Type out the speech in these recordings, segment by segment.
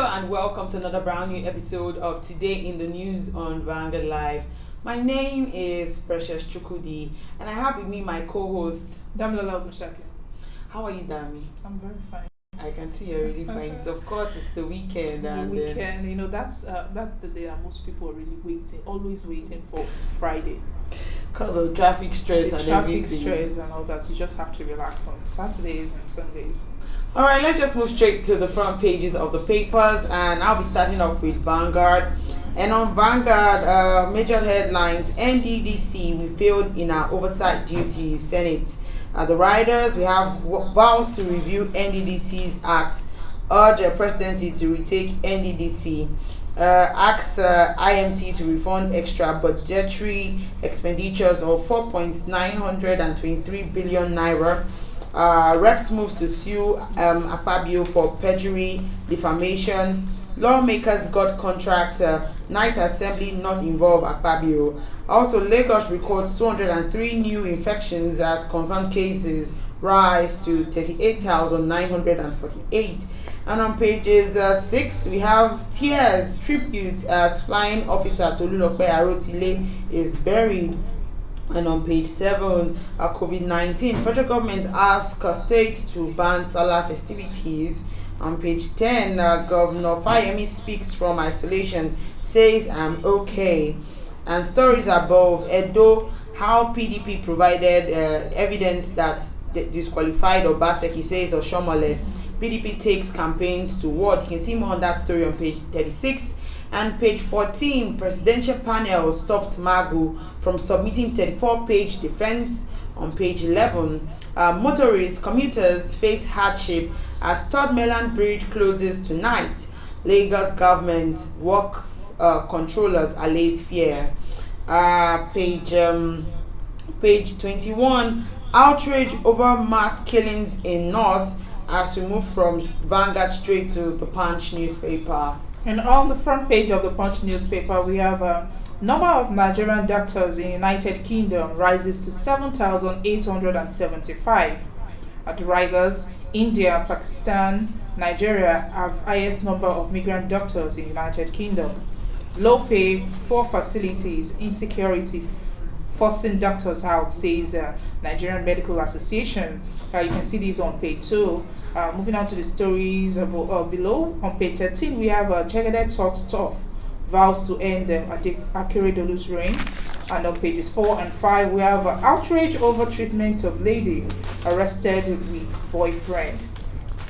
And welcome to another brand new episode of Today in the News on Vanguard Live. My name is Precious Chukudi and I have with me my co-host Damilola Ogunshake. How are you, Dami? I'm very fine. I can see you're really fine. So of course it's the weekend and the weekend, that's the day that most people are really always waiting for Friday. Because of traffic stress The and traffic everything. stress and all that. You just have to relax on Saturdays and Sundays. Alright, let's just move straight to the front pages of the papers, and I'll be starting off with Vanguard. And on Vanguard, major headlines: NDDC, we failed in our oversight duty, Senate. The riders, we have vows to review NDDC's act, urge presidency to retake NDDC, asks IMC to refund extra budgetary expenditures of 4.923 billion naira. Reps moves to sue Akpabio for perjury, defamation. Lawmakers got contract, night assembly not involve Akpabio. Also, Lagos records 203 new infections as confirmed cases rise to 38,948. And on pages 6, we have tears, tributes as flying officer Tolulope Arotile is buried. And on page 7, COVID-19, federal government asks states to ban Salah festivities. On page 10, Governor Fayemi speaks from isolation, says I'm okay. And stories above: Edo, how PDP provided evidence that disqualified Obaseki, says Oshomole. PDP takes campaigns to what? You can see more on that story on page 36. And page 14, presidential panel stops Magu from submitting 34-page defense. On page 11, motorists, commuters face hardship as Third Mainland Bridge closes tonight. Lagos government works controllers allays fear. Page 21, outrage over mass killings in North, as we move from Vanguard straight to the Punch newspaper. And on the front page of the Punch newspaper, we have a number of Nigerian doctors in United Kingdom rises to 7,875. At riders, India, Pakistan, Nigeria have highest number of migrant doctors in United Kingdom. Low pay, poor facilities, insecurity forcing doctors out, says Nigerian Medical Association. You can see these on page 2. Moving on to the stories below, on page 13, we have Jegede talks tough, vows to end Akeredolu's reign. And on pages 4 and 5, we have outrage over treatment of lady arrested with boyfriend.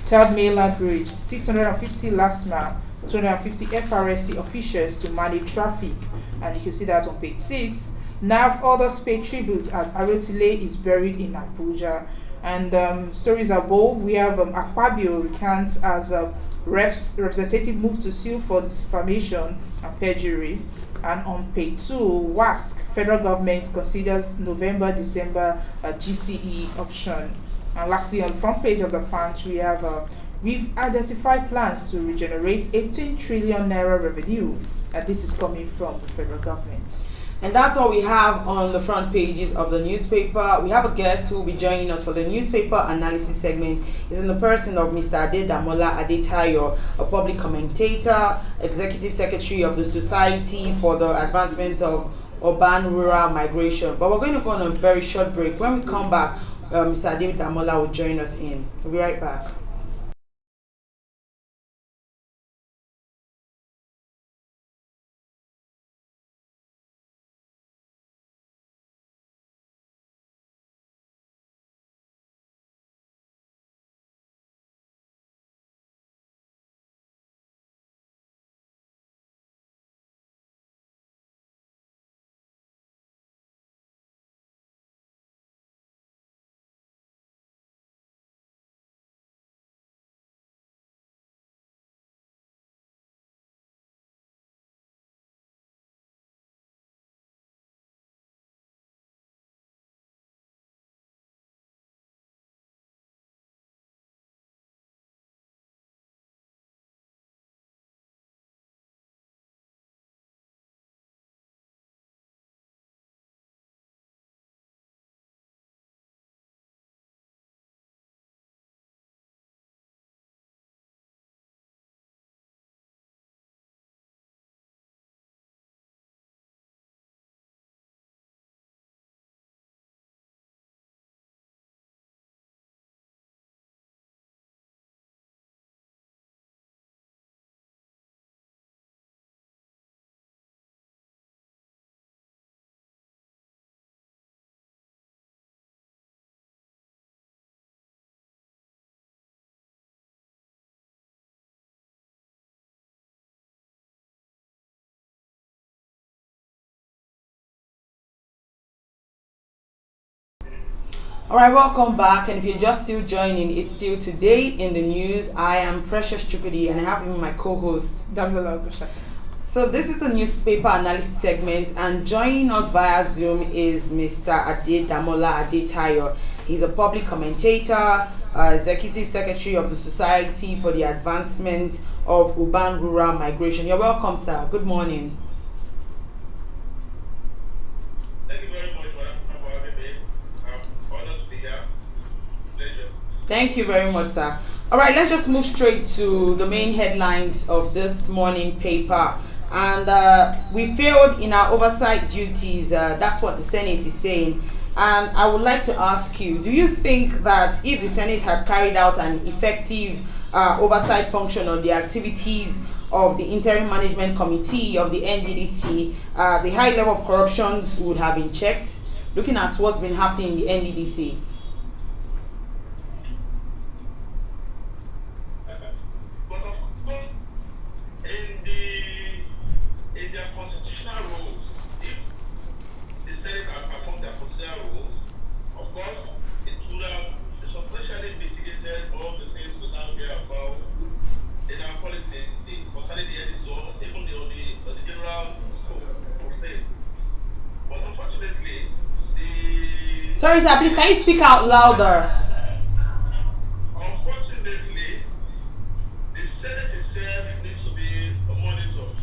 Third Mainland Bridge, 650 last month, 250 FRSC officials to manage traffic. And you can see that on page 6. Nav others pay tribute as Arotile is buried in Abuja. And stories above, we have Akpabio recants as representative move to sue for defamation and perjury. And on page 2, WASC, federal government considers November-December GCE option. And lastly, on the front page of the Punch, we have we've identified plans to regenerate 18 trillion naira revenue, and this is coming from the federal government. And that's all we have on the front pages of the newspaper. We have a guest who will be joining us for the newspaper analysis segment. He's in the person of Mr. Adedamola Adetayo, a public commentator, executive secretary of the Society for the Advancement of Urban Rural Migration. But we're going to go on a very short break. When we come back, Mr. Adedamola will join us in. We'll be right back. All right, welcome back. And if you're just still joining, it's still today in the news. I am Precious Chukudi, and I have my co-host Damilola Ogunsanya. So this is the newspaper analysis segment, and joining us via Zoom is Mr. Adedamola Adetayo. He's a public commentator, executive secretary of the Society for the Advancement of Urban Rural Migration. You're welcome, sir. Good morning. Thank you very much for having me. I'm honored to be here. Pleasure. Thank you very much, sir. All right, let's just move straight to the main headlines of this morning paper. And we failed in our oversight duties. That's what the Senate is saying. And I would like to ask you, do you think that if the Senate had carried out an effective oversight function on the activities of the Interim Management Committee of the NDDC, the high level of corruptions would have been checked, looking at what's been happening in the NDDC? But of course, in their constitutional roles, if the Senate had performed their constitutional role, of course, it would have substantially mitigated all the things we now hear about in our policy concerning the NDC, even the general scope of things. But unfortunately, Sorry, sir, please, can you speak out louder? Unfortunately, the Senate itself needs to be monitored.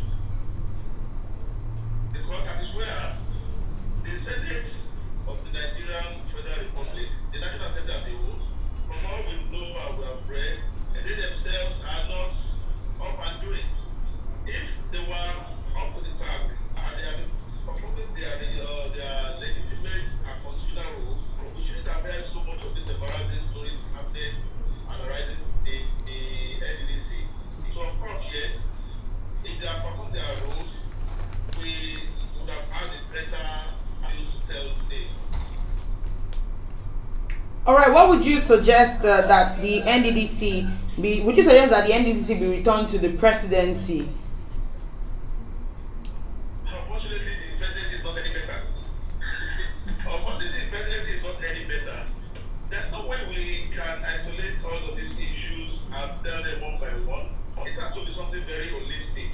Because that is where the Senate of the Nigerian Federal Republic, the National Assembly as a whole, from all we know and we have read, and they themselves are not up and doing. If they were up to the task and they have been performing their legitimate and constitutional roles, we shouldn't have heard so much of these embarrassing stories happening and arising in the NDDC. So of course, yes, if they have performed their roles, we would have had a better news to tell today. All right, what would you suggest that the NDDC be? Would you suggest that the NDDC be returned to the presidency? Unfortunately, the presidency is not any better. Unfortunately, the presidency is not any better. There's no way we can isolate all of these issues and tell them one by one. It has to be something very holistic.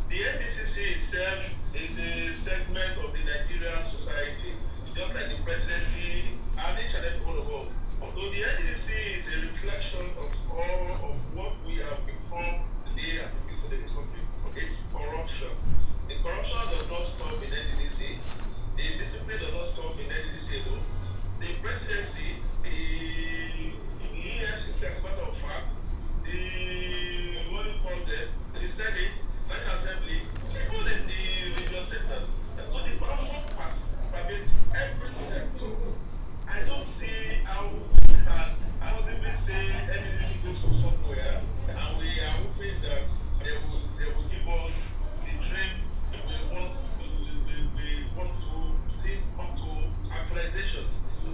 The NDCC itself is a segment of the Nigerian society. It's just like the presidency and each and every one of us. Although the NDDC is a reflection of all of what we have become today as a people in this country. It's corruption. The corruption does not stop in NDDC. The discipline does not stop in NDDC alone. The presidency, the EFCC, as a matter of fact, what do you call them, the Senate, National Assembly, even in the regional centers. So the corruption permeates every sector. I don't see how we can possibly say NDDC goes to somewhere, and we are hoping that they will give us the dream we want to see come to actualization.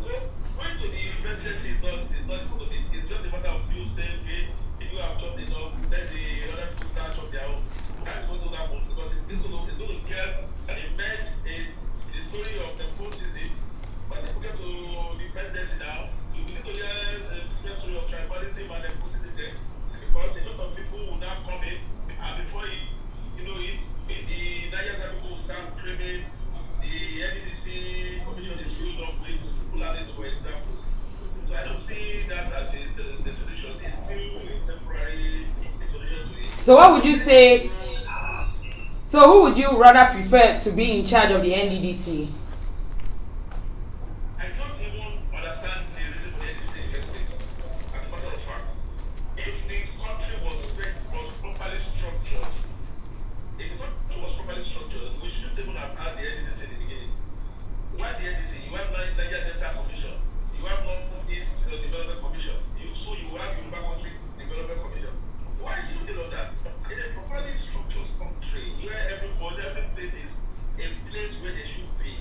So going to the presidency is not important. It's just a matter of you saying, okay, if you have chopped enough, let the other people start chop their own. That's what will happen, because it's going to get and emerge in the story of nepotism. When they get to the presidency now, you need to hear the story of tribalism and nepotism there, because a lot of people will now come in, and before you know it, the Nigerian people will start screaming. The NDDC commission is filled up with Fulanis, for example. So I don't see that as a solution. It's still a temporary solution to it. So what would you say? So who would you rather prefer to be in charge of the NDDC? I don't even understand the reason for the NDDC in the first place. As a matter of fact, if the country was properly structured, we shouldn't even have had the NDDC in the beginning. Why the NDDC? You have Niger Delta Commission, you have Northeast Development Commission, you have Yoruba Country Development Commission. Why you do that? In a properly structured country where everything is a place where they should be,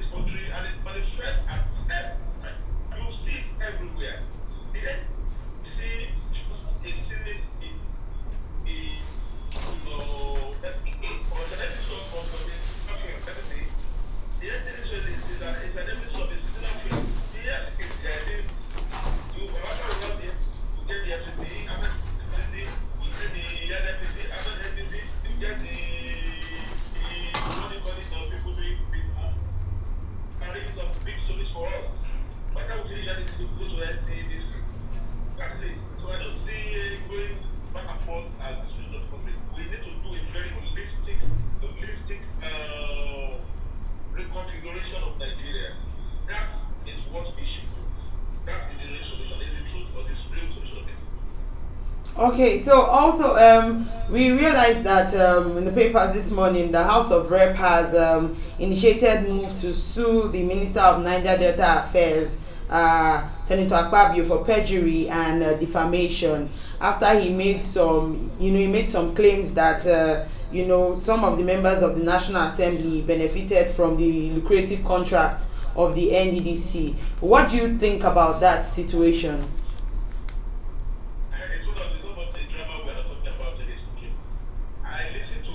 this country, and it manifests at every point. You see it everywhere. The NDDC just a silly or it's an episode of the film. Let me see. The NDDC is an episode of a seasonal film. Yes, you after one day, you get the FCC, after the FCC, you get the NDDC, after the NDDC, you get the people doing carrying some big stories for us. By the time we finish NDDC, we go to NCDC. That's it. So I don't see going back and forth as the solution of the country. We need to do a very holistic reconfiguration of Nigeria. That is what we should do. That is the real solution. Is the truth or the real solution of this? Okay, so also we realized that in the papers this morning, the House of Rep has initiated moves to sue the Minister of Niger Delta Affairs, Senator Akpabio, for perjury and defamation after he made some claims that some of the members of the National Assembly benefited from the lucrative contracts of the NDDC. What do you think about that situation? It's one of the drama we are talking about in this country. I listened to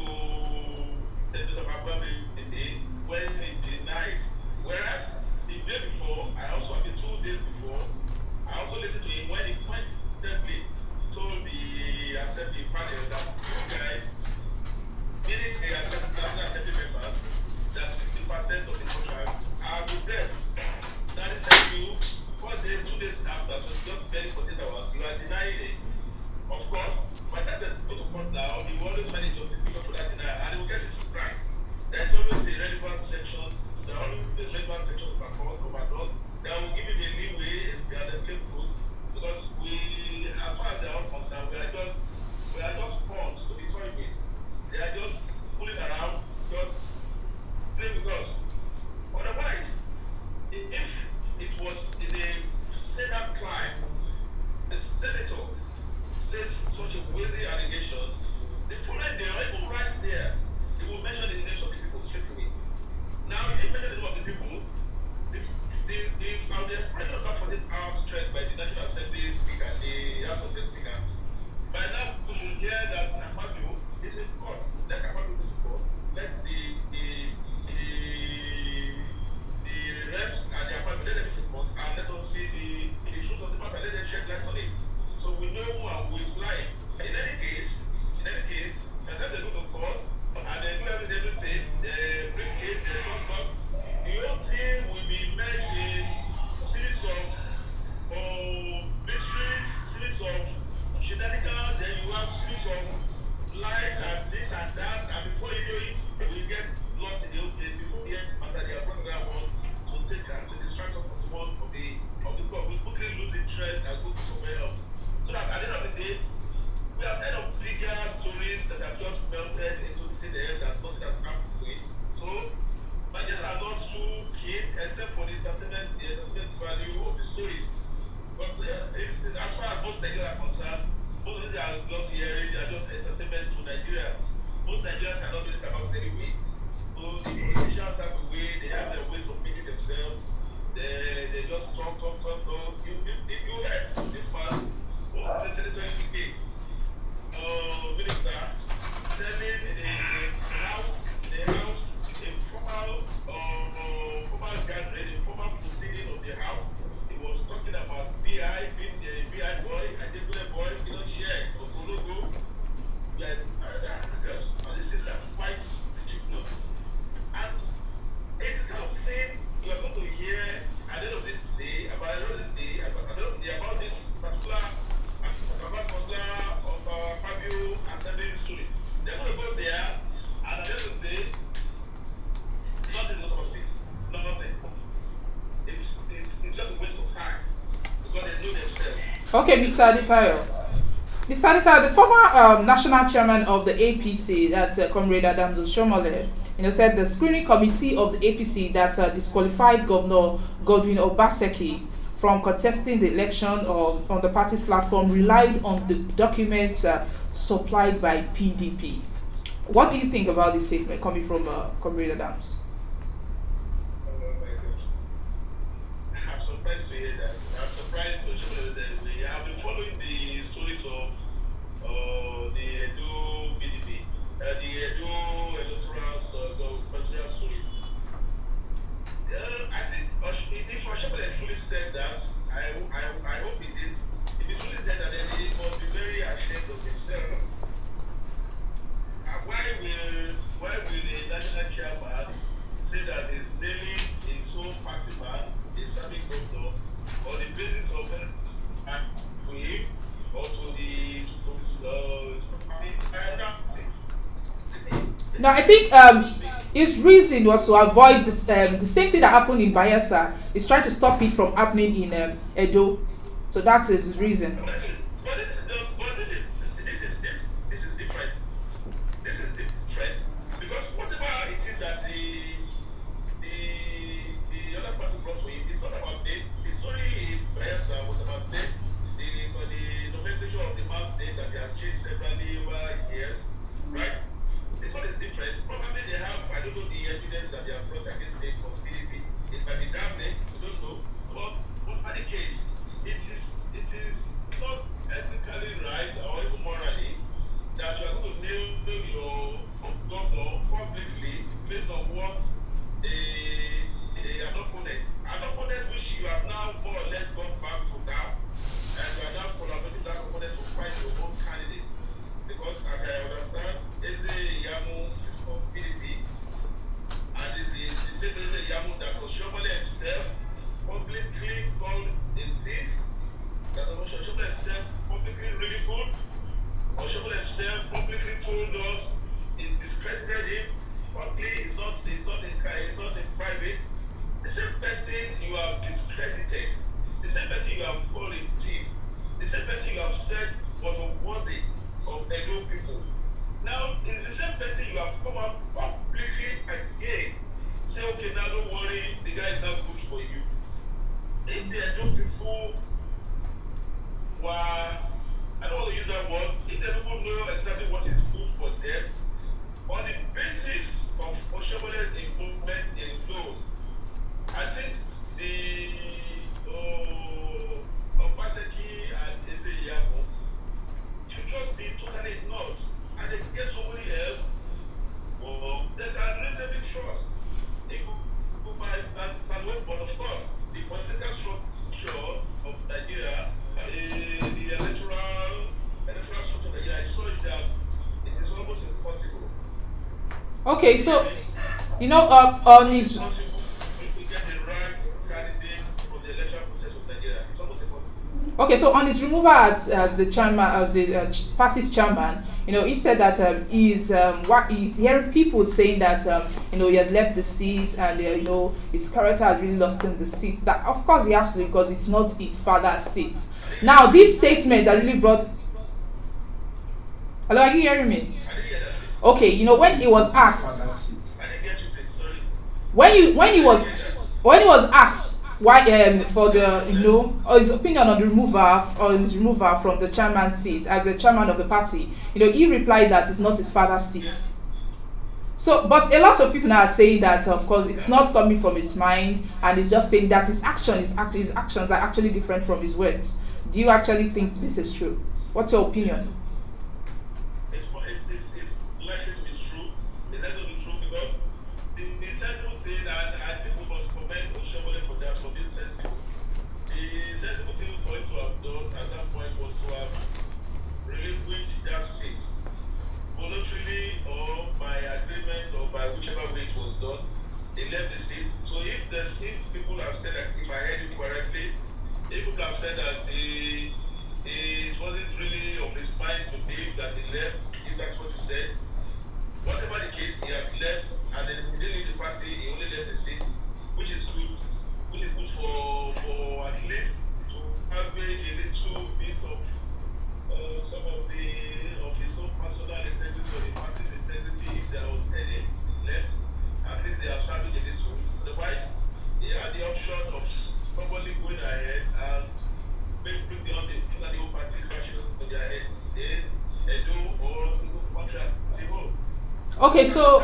Senator Akpabio when he denied, whereas the day before, I also have 2 days before, I also listened to him when he pointedly told the Assembly panel that you guys, meaning the National Assembly members, that 60% of the contracts are with them. Now they said you 4 days, 2 days after, so just barely 48 hours, you are denying it. Of course, by the time they go to court now, they will always find a justification for that denial, and they will get it right. There's always a relevant sections, there are always relevant sections of those that will give him a leeway, an escape route, because as far as they are concerned, we are just pawns to be toyed with. They are just pulling around, just playing with us. Otherwise, if it was in a Senate climb, the senator says such a weighty allegation, the following day, or even right there, they will mention the names of the people straight away. Now, if they mention the name of the people, the expression of that 14-hour strike by the National Assembly Speaker, the House of the Speaker, by now we should hear that Akpabio is in court. Let Akpabio go to court. Let the refs and the Akpabio, let them go to court, and let us see the truth of the matter. Let them shed light on it, so we know who is lying. In any case, by the time they go to court and they do everything, they bring case, they talk, the whole thing will be merged in a series of mysteries, series of shenanigans, then you have series of lies and this and that, and before you know it, we get lost in the before the end matter. They are brought that one to distract us from one of the God. We quickly lose interest and go to somewhere else. So that at the end of the day, we have heard of bigger stories that have just melted into the air that nothing has happened to it. So Nigerians are not too keen, except for the entertainment value of the stories. But as far as most Nigerians are concerned, most of them are just hearing, they are just entertainment to Nigeria. Most Nigerians cannot do it about anyway. So the politicians have a way, they have their ways of making themselves. They just talk. If you heard this man, what's the senator in the minister telling the house, a formal gathering, a formal proceeding of the house, he was talking about BI, being the BI boy, and the boy, you don't share, logo. And the system quite ridiculous. And it's kind of saying you are going to hear at the end of the day about this particular of Akpabio assembly story. They're going to go there, and at the end of the day, nothing is going to complete. Nothing. It's just a waste of time because they know themselves. Okay, Mr. Aditayo. Mr. Aditayo, the former national chairman of the APC, that's Comrade Adams Oshomole, said the screening committee of the APC that disqualified Governor Godwin Obaseki from contesting the election on the party's platform relied on the documents supplied by PDP. What do you think about this statement coming from Comrade Adams? surprised to hear that. I'm surprised to hear that we have been following the stories of the Edo BDP, the Edo electoral stories. I think if Oshobole truly said that, I hope he did. If he truly said that, then he must be very ashamed of himself. Why will a national chairman say that he's nailing his own party man, a serving governor, on the basis of to him or to his No, I think his reason was to avoid this, the same thing that happened in Bayelsa. He's trying to stop it from happening in Edo. So that's his reason. But this is different. This is different because whatever it is that the other party brought to him, it's not about them. The story in Bayelsa was about them. The nomenclature of the man's name that he has changed severally over years, right? This one is different. Probably they have, I don't know the evidence that they have brought against him from PDP. It might be damn name, we don't know. But whatever the case, it is not ethically right or even morally that you are going to nail your governor publicly based on what an opponent which you have now more or less gone back to now, and you are now collaborating with that opponent to fight your own candidate. Because as I understand, Eze Yamu is from PDP, and the same Eze Yamu that Oshobole himself publicly called a thief, that Oshobole himself publicly ridiculed, Oshobole himself publicly told us he discredited him. Publicly, it's not in private. The same person you have discredited, the same person you have called a thief, the same person you have said was unworthy of Edo people. Now, it's the same person you have come out publicly again. Say, okay, now don't worry, the guy is not good for you. If the Edo people were, I don't want to use that word, if the people know exactly what is good for them, on the basis of Oshobole's improvement in law, I think the Obaseki and Eze Yamu should just be totally ignored, and they get somebody else they can reasonably trust. But of course, the political structure of Nigeria, the electoral structure of Nigeria is such that it is almost impossible. Okay, so on his Impossible to get a right candidate from the electoral process of Nigeria. It's almost impossible. Okay, so on his removal as the chairman, as the party's chairman, he said that he's hearing people saying that he has left the seat, and his character has really lost him the seat. That of course he has to, because it's not his father's seat. Now this statement that really brought. Hello, are you hearing me? I didn't hear that, please. Okay, when he was asked, I didn't get you, please. Sorry. when he was asked why for the his opinion on the removal from the chairman seat as the chairman of the party, he replied that it's not his father's seat. So, but a lot of people now are saying that of course it's not coming from his mind, and he's just saying that his actions are actually different from his words. Do you actually think this is true? What's your opinion? It's likely to be true. It's likely to be true because the sensible thing, and I think we must commend Oshobole for that, for being sensible. The sensible thing for him to have done at that point was to have relinquished that seat voluntarily or by agreement or by whichever way it was done. He left the seat. So if people have said that, if I heard you correctly, if people have said that it wasn't really of his mind to leave, that he left, if that's what you said, whatever the case, he has left, and he didn't leave the party, he only left the seat, which is good for at least to average a little bit of some of his own personal integrity or the party's integrity, if there was any left. At least they have salvaged a little. Otherwise, he had the option of probably going ahead and bring the whole party crashing on their heads. They do or contract. Okay, so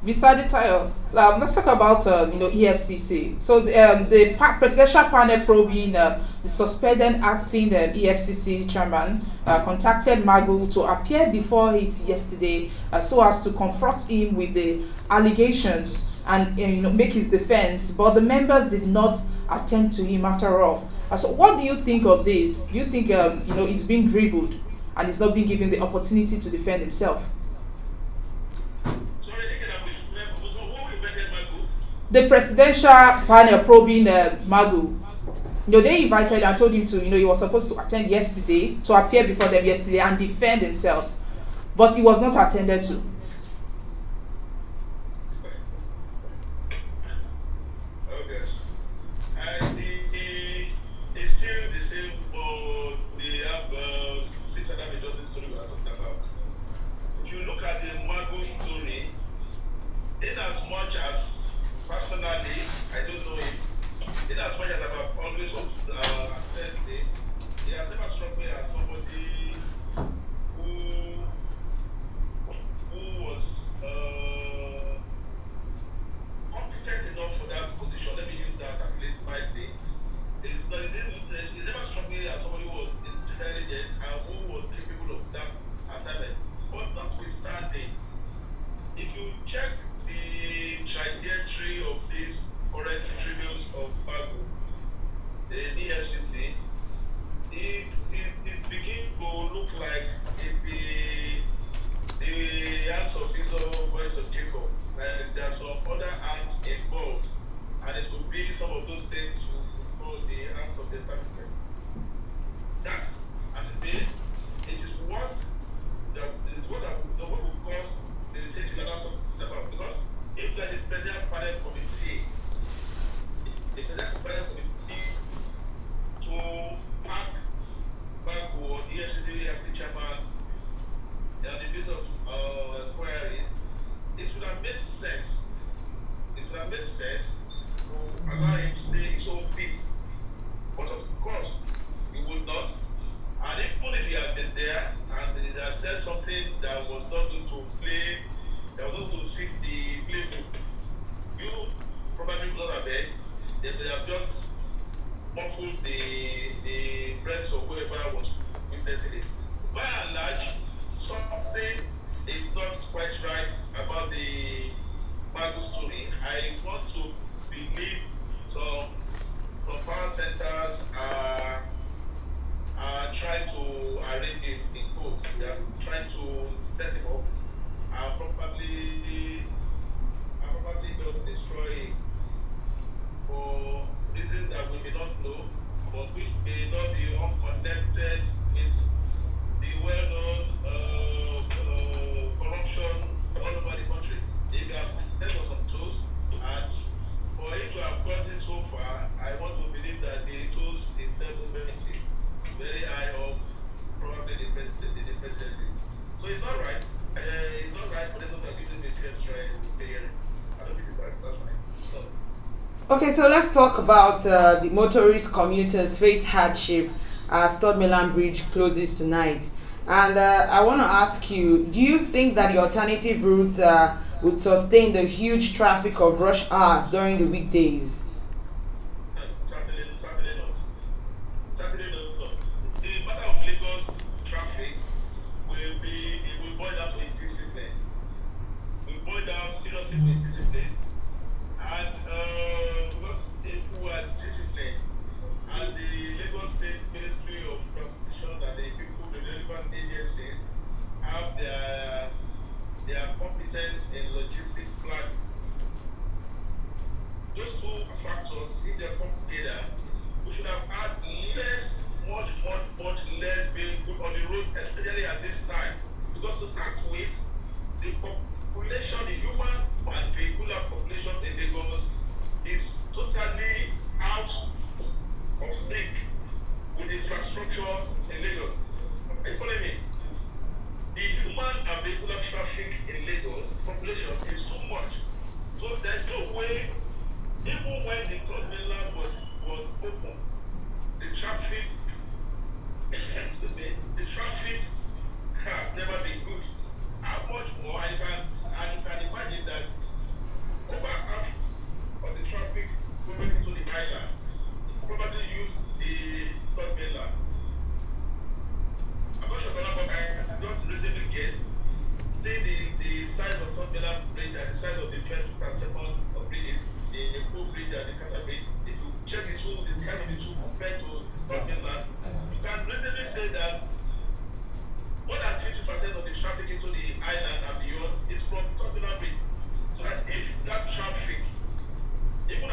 Mr. Adetayo, Let's talk about EFCC. So the presidential panel probing the suspended acting EFCC chairman contacted Magu to appear before it yesterday, so as to confront him with the allegations and make his defense. But the members did not attend to him after all. So what do you think of this? Do you think he's being dribbled and he's not being given the opportunity to defend himself? The presidential panel probing Magu. They invited and told him to, he was supposed to attend yesterday, to appear before them yesterday and defend himself. But he was not attended to. Okay. And it's still the same, they have 600 agency story we are talking about. If you look at the Magu story, in as much as personally, I don't know him. In as much as I've always assessed him, he has never struck me as somebody who was competent enough for that position. Let me use that at least mildly. It never struck me as somebody who was intelligent and who was capable of that assignment. But notwithstanding, if you check the trajectory of these current tributes of Magu, the DFCC, it's beginning to look like it's the hands of Esau, voice of Jacob. Like there's some other hands involved, and it could be some of those things we call the hands of the establishment. That's as it be. It is what will cause the decision we are not talking about. Because if there's a presidential panel committee, to ask Magu or the EFCC acting chairman on the basis of inquiries, it would have made sense. It would have made sense to allow him to say his own bit. But of course, he would not. And even if he had been there and he had said something that was not going to play, that was not going to fit the playbook, you probably would not have been. They would have just muffled the breaths of whoever was witnessing it. By and large, something is not quite right about the Magu story. I want to believe some power centers are trying to arrange it in quotes. They are trying to set him up and probably just destroy him for reasons that we may not know, but which may not be unconnected with the well-known corruption all over the country. If you have stepped on some toes, and for him to have gotten so far, I want to believe that the toes is definitely very high up, probably the presidency. So it's not right. It's not right for them not to give them a fair try in the hearing. I don't think it's right. That's fine. Okay, so let's talk about the motorist commuters face hardship as Third Mainland Bridge closes tonight. And I want to ask you, do you think that the alternative routes would sustain the huge traffic of rush hours during the weekdays? Certainly not. Certainly not. The matter of Lagos traffic will boil down to indiscipline. Will boil down seriously to indiscipline. And because if we are disciplined, and the Lagos State Ministry of Transportation and the people, the relevant agencies, have their competence in logistic planning, those two factors, if they come together, we should have had much less vehicle on the road, especially at this time. Because to start with, the population, the human and vehicular population in Lagos is totally out of sync with the infrastructure in Lagos. Are you following me? The human and vehicular traffic in Lagos population is too much. So there's no way, even when the Third Mainland was open, the traffic the traffic has never been good. How much more? And you can imagine that over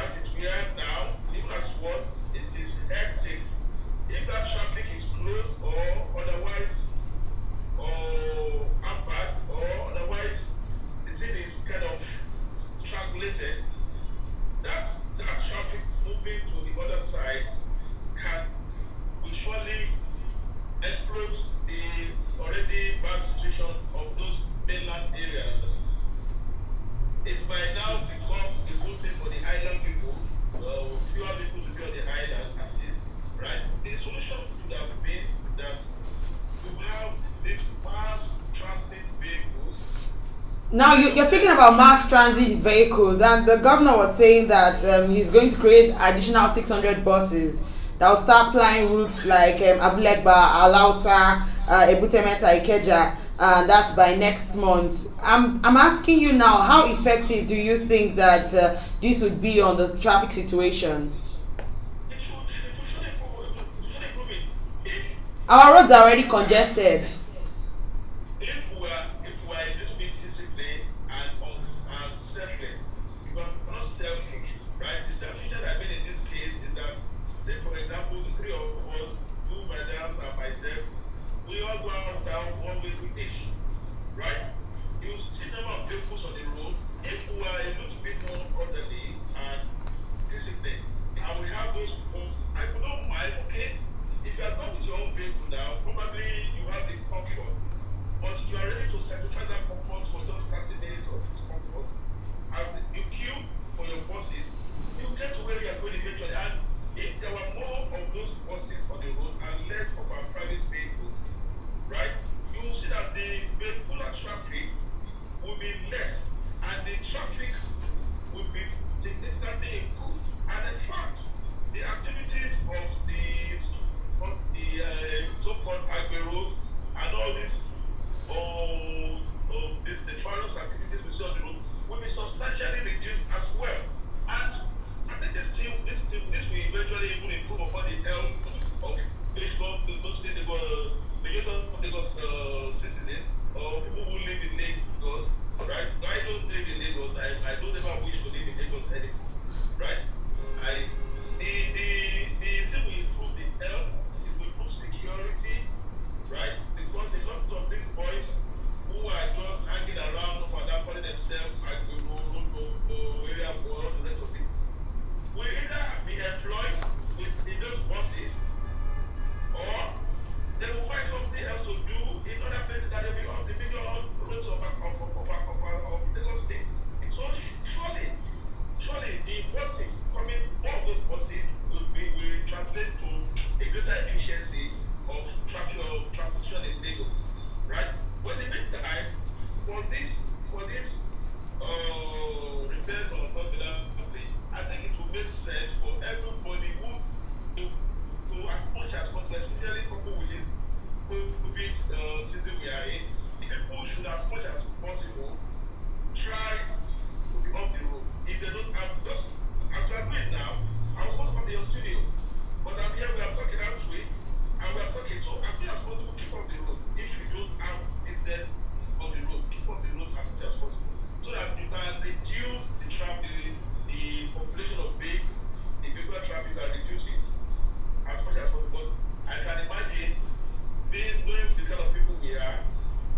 as it were now, even as it was, it is hectic. If that traffic is closed or otherwise, or hampered, or otherwise the thing is kind of strangulated, that traffic moving to the other sides will surely explode the already bad situation of those mainland areas. It might now become a good thing for the island people. Fewer people to be on the island as it is, right? The solution could have been that you have these mass transit vehicles. Now you're speaking about mass transit vehicles, and the governor was saying that he's going to create additional 600 buses that will start plying routes like Abulegba, Alausa, Ebutemeta, Ikeja, and that's by next month. I'm asking you now, how effective do you think that this would be on the traffic situation? It should improve it. Our roads are already congested. If we are a little bit disciplined and selfless, if we are not selfish, right? The selfishness I mean in this case is that, take for example, the three of us, you, madam, and myself, we all go out with our one vehicle each, right? You see the number of vehicles on the road. If we are a little bit more orderly and disciplined, and we have those points, I would not mind, okay? If you are not with your own vehicle now, probably you have the comfort, but you are ready to sacrifice that comfort for just 30 minutes of discomfort. As you queue for your buses, you get to where you are going eventually. And if there were more of those buses on the road and less of our private vehicles, right, you will see that the vehicular traffic will be less and the traffic will be significantly improved. And in fact, the activities of the so-called agro and all these nefarious activities we see on the road will be substantially reduced as well. And I think this will eventually even improve upon the health of Lagos citizens or people who live in Lagos, right? I don't live in Lagos. I don't ever wish to live in Lagos anymore, right? The thing will improve the health, it will improve security, right? Because a lot of these boys who are just hanging around up and down, calling themselves area or the rest of it, will either be employed in those buses or they will find something else to do in other places that will be on the major roads of Lagos State. So surely the buses coming, all of those buses will translate to a greater efficiency of transportation in Lagos, right? But in the meantime, for this repairs on automobile, I think it will make sense for everybody who to as much as possible, especially people with this COVID season we are in, people should as much as possible try to be off the road. If they don't have, just as we are doing now, I was supposed to come to your studio, but I'm here, we are talking out way, and we are talking, so as much as possible, keep off the road. If you don't have business on the road, keep off the road as much as possible, so that you can reduce the traffic, the population of vehicles, the vehicular traffic, and reduce it as much as possible. But I can imagine knowing the kind of people we are,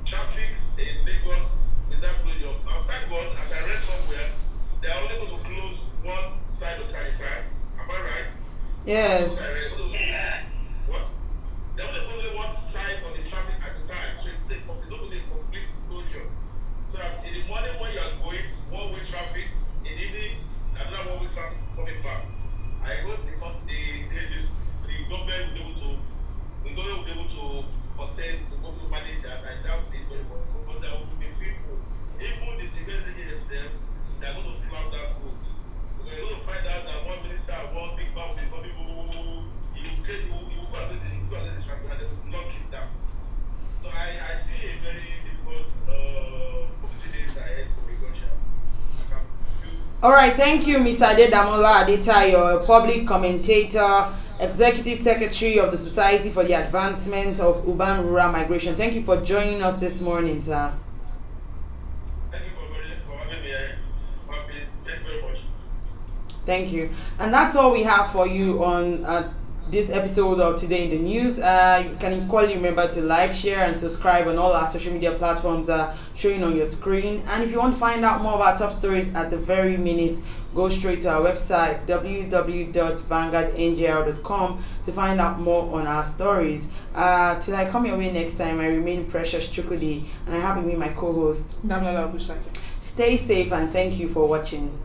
traffic in Lagos is that blowing up. Now, thank God, as I read somewhere, they are only going to close one side of time. Am I right? Yes. What? They only close one side of the traffic at a time, so they don't do a complete closure. So that in the morning when you are going, one-way traffic, in the evening, another one-way traffic coming back. I hope the government will be able to contain, the government manage that. I doubt it very much. But there will be people, even the security themselves, they are going to flout that road. We are going to find out that one minister, one big man will be coming, he will go and listen traffic and they will lock it down. So I see a very difficult opportunity ahead for Lagosians. All right, thank you, Mr. Adedamola Adetayo, public commentator, Executive Secretary of the Society for the Advancement of Urban Rural Migration. Thank you for joining us this morning, sir. Thank you for having me. Thank you very much. Thank you. And that's all we have for you on this episode of Today in the News. You can equally remember to like, share, and subscribe on all our social media platforms showing on your screen. And if you want to find out more of our top stories at the very minute, go straight to our website www.vanguardngl.com to find out more on our stories. Till I come your way next time, I remain Precious Chukudi, and I have with me my co-host Damla Busake. Stay safe and thank you for watching.